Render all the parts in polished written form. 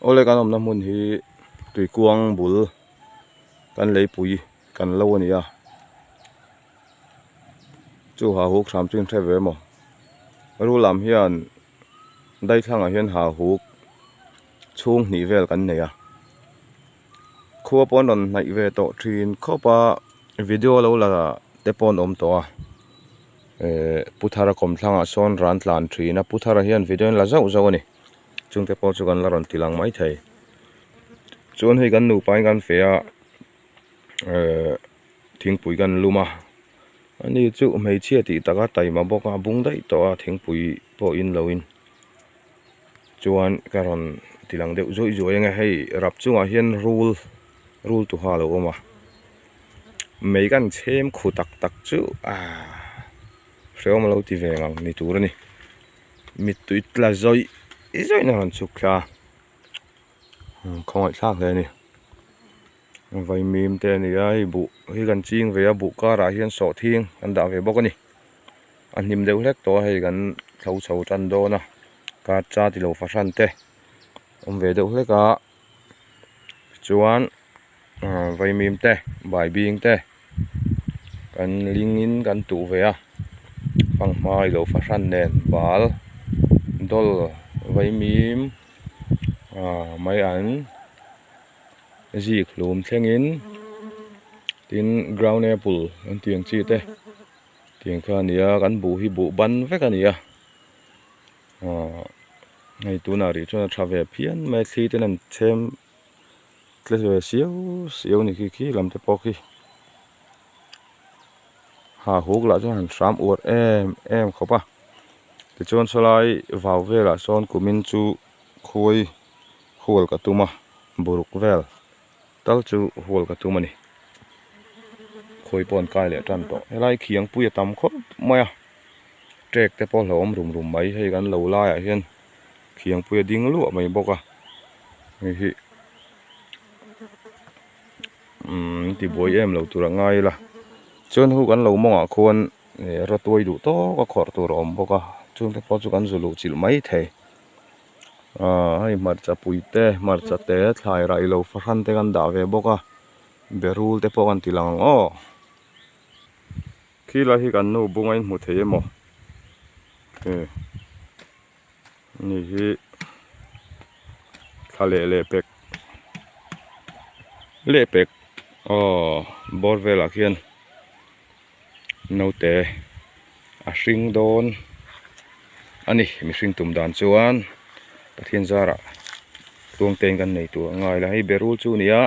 ole kan om na mun hi tui kuang bul kan lei pui kan lo ani a chu ha huk tham chin the ve mo ru lam hian dai thang a hian ha huk chung ni vel kan nei a khuwa pon on nai ve to thin khopa video lo la te pon om to a puthara kom thlanga son ran tlan thina puthara hian video la zau zau ani chungte pawh chu kan la ron tilang mai thei chuan hei kan nu pai kan fe a thingpui kan luma ani chu hmeichhia tih taka taima bawka bung dai to a thingpui pawh in lo in chuan ka ron tilang deuh zoi zoi anga hei rap chungah hian rul tu ha lo awma mei kan chem khu tak tak chu hreawm lo ti ve ngang ni tur ani mit tuit tla zoi izoi na ron chuk thla khongai thlak hle ni vai mim te ni ai bu hi kan ching ve a bu kara hian so thing an da ve bawk ani an hnim deuh hlek to hei kan thlo chho tan do na ka cha ti lo fa hran te om ve deuh hlek a chuan vai mim te bai bing te kan lingin kan tu ve a pangmai lo fa hran nen bal dol vai mim mai an zik lum thlengin tin ground apple an tiang chi te tiang kha nia kan bu hi bu ban vek ania ngai tu na ri chona thave phian mai thli ten an chem tle siêu ni khi lam te pawh hi ha huk la chuan han hram ur em khopa ti chuan salai vau vela sawn kumin chu khuai hual ka tuma buruk vel tal chu hual ka tuma ni khoi pon kai le tan to helai khiang pui tam khop maya trek te pawh lo om rum mai hei kan lo lai a hian khiang pui ding lu mai boka hi ti boi em lo tura ngai la chuan hu kan lo monga khuan ratoi du to ka khor tur om boka chung te pawh chu kan zulu chil mai thei hei marcha pui te marcha te thlai rai lo fa hran te kan da ve boka berul te pawh kan tilang khila hi kan nu bungain hmu thei emaw ni hi thale lepek bor vela khian note a hring dawn ani mi hring tum dan chuan pathian zara tuang ten kan nei tu ngai la hei berul chu nia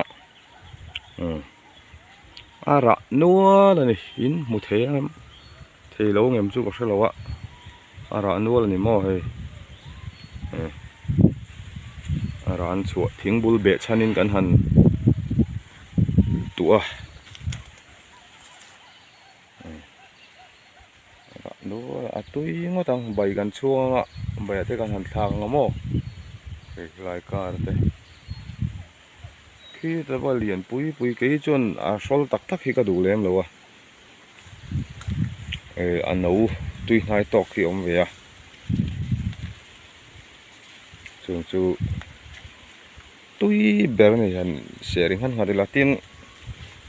ara nual ani in hmu thei am thei lo ngem chu ka hrelo a ara nual ani maw hei ara an chuah thingbul be chanin kan han tu a nual a tui ngotang bai kan chuanga bai te kan han thlang ngamaw lai kar te khi ta ba lian pui ke chon a sol tak hi ka du lem lo a ano tui hnai tok hi om ve a chung chu tui ber ni han sharing han harila tin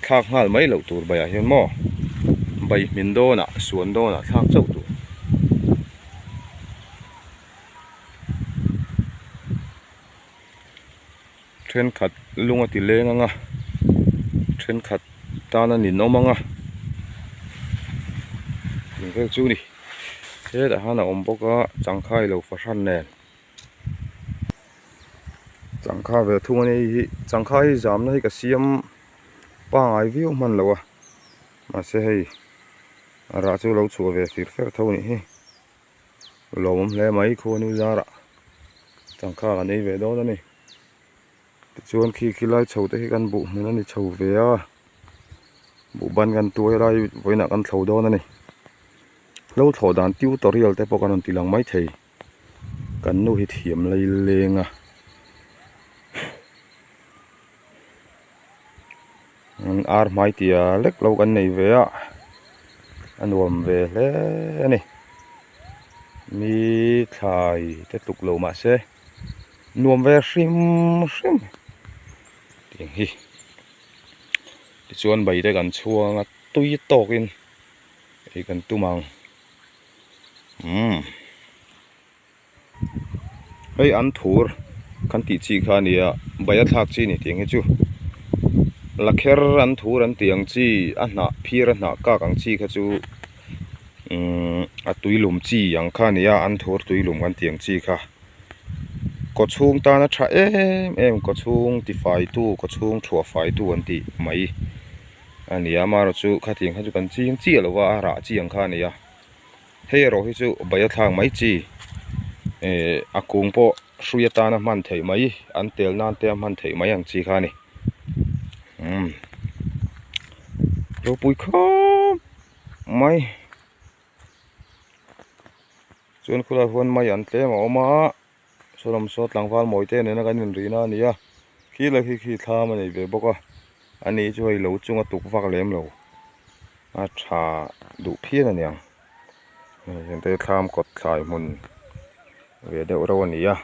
khak ngal mai lo tur bai a hian mo bai min do na suan do na thak chau tu thren khat lunga ti leng anga thren khat tana nin omanga vel chu ni he da hana om boka changkhai lo fa hran nen changkha ve thung ani hi changkha hi zamna hi ka siam pa ngai view man lo a ma se hei ara chu lo chu ve fir fer tho ni hi lom hle mai khonu zara changkha ka nei ve do da ni chuan khi lai chho te hi kan bu hmun ani chho ve a bu ban kan tu lai voina kan thlo do na ni lo tho dan tutorial te pawh kan on tilang mai thei kan nu hi thiam lei lenga ar mai tia lek lo kan nei ve a anuam ve hle ani mi thlai te tuk lo ma se nuông về sim sim tiếng hi thì chuan bày đây gần chua ngắt tui tóc in thì gần tu măng hey ăn thua kan ti chi kha nia baya thak chi ni tiếng hi chu lakher an thur an tiang chi a na phir a na ka kang chi kha chu a tuilum chi yang kha nia an thur tuilum an tiang chi kha có chung ta nó tha em có chung ti fai tu có chung thua fai tu an ti mai ani ama ro chu kha ting kha chu kan ching chi lo wa ra chi ang kha nia he ro hi chu baya thang mai chi a kung po suya ta na man thei mai an tel nan te man thei mai ang chi kha ni ro pui kho mai chuan khula huan mai an tle ma oma solam so tlangwal moi te ne na kan in rina nia khi la khi tha ma nei ve boka ani chu hei lo chunga tuk vak lem lo a tha du phian aniang hen te tham kot thlai mun ve de ro ania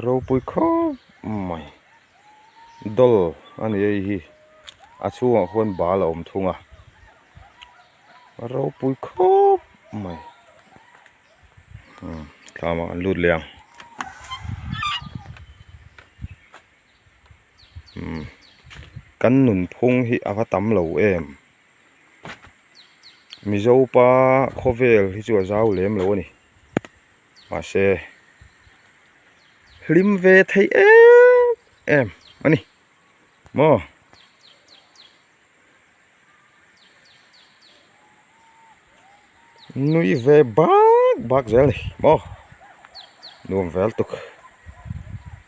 ro pui kho mai dol ani ei hi a chunga huan bal om thunga ro pui kho mai thama an lut liang kan nun phung hi ava tam lo em mizo pa khovel hi chu zau lem lo ni ma se lim ve thei em ani mo nui ve bak zel ni mo nuam vel tuk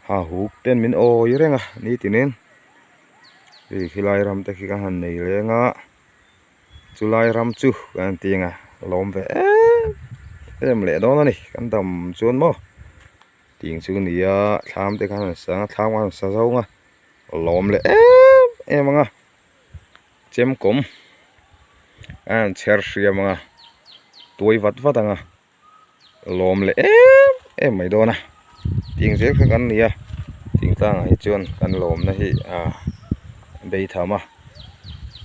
ha huk ten min o irenga ni tinin thì khilai ram te khi ka han nei lenga chulai ram chu kan tinga lom ve em le don ni kan dam chuan mo ting chu nia tham te kan sang tham kan sa zo nga lom le em nga chem kom an cher ria nga toi vat anga lom le em mai dona ting je kan nia ting tang hi chuan kan lom na hi đây thama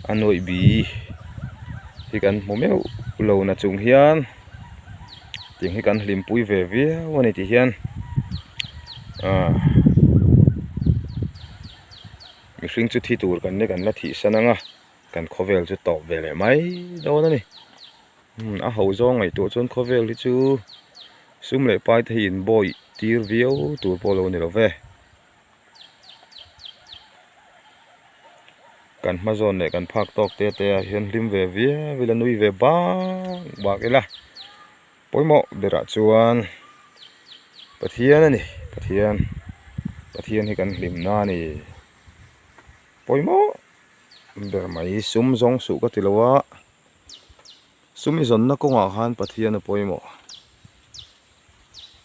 anoi bi thì kan momeu lo na chung hian tiếng hi kan lim pui ve ve wani ti hian mi hring chu thi tur kan ne kan la thi sananga kan khovel chu top ve le mai do na ni a ho zong ngai tu chon khovel li chu sum le pai thein boy tir viau tur polo ni lo ve kan mazon ne kan phak tok te hian lim ve vela nui ve ba kela poimo bera chuan pathian ani pathian hi kan lim na ni poimo ber mai sum zong su ka tilawa sumi zon na ko nga han pathian poimo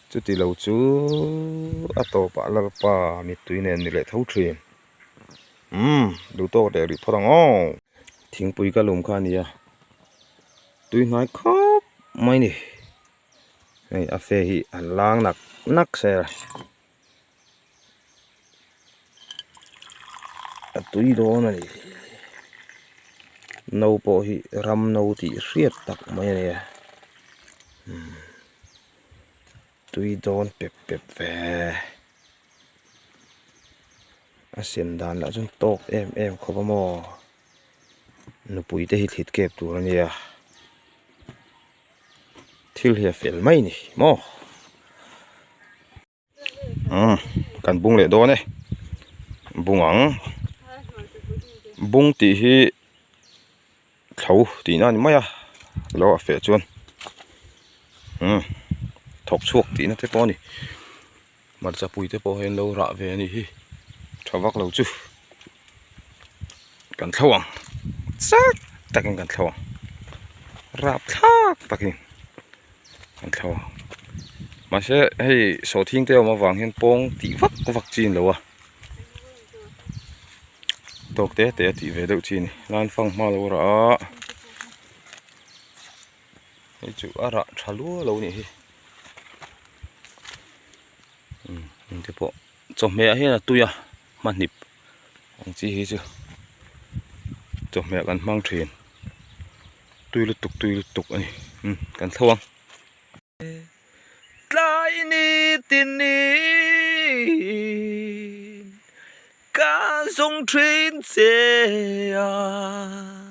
chu tilo chu ato pa lar pa mi tuinen ni le thau thrin đủ to để đi thoáng ô tiếng bùi cả lùm khan nia tui nói khóc mấy nè này à phê hi ăn lang nắc xe tui đó này nâu po hi ram nâu thì riết tắc mấy nè tui đón pep về sen dan la chun tok em khoba mo nu pui te hit kep tur ania thil hi fel mai ni mo kan bung le do ne bungang bung ti hi thau ti na ni maya lo a fe chuan thok chuak ti na te po ni mar cha pui te po hen lo ra ve ni hi thawak lo chu kan thawang sak takin kan thawang rap thak takin kan thawang ma se hei so thing te ma wang hen pong ti vak chin lo wa tok te ti ve do chin lan fang ma lo ra hei chu ara thalu lo ni hi thế bộ chồng mẹ hay là tôi à mà nịp anh chị hết chưa chồng mẹ cần mang thuyền tuy lục tục ấy cần thong lại ni tin ni cá sông thuyền xe à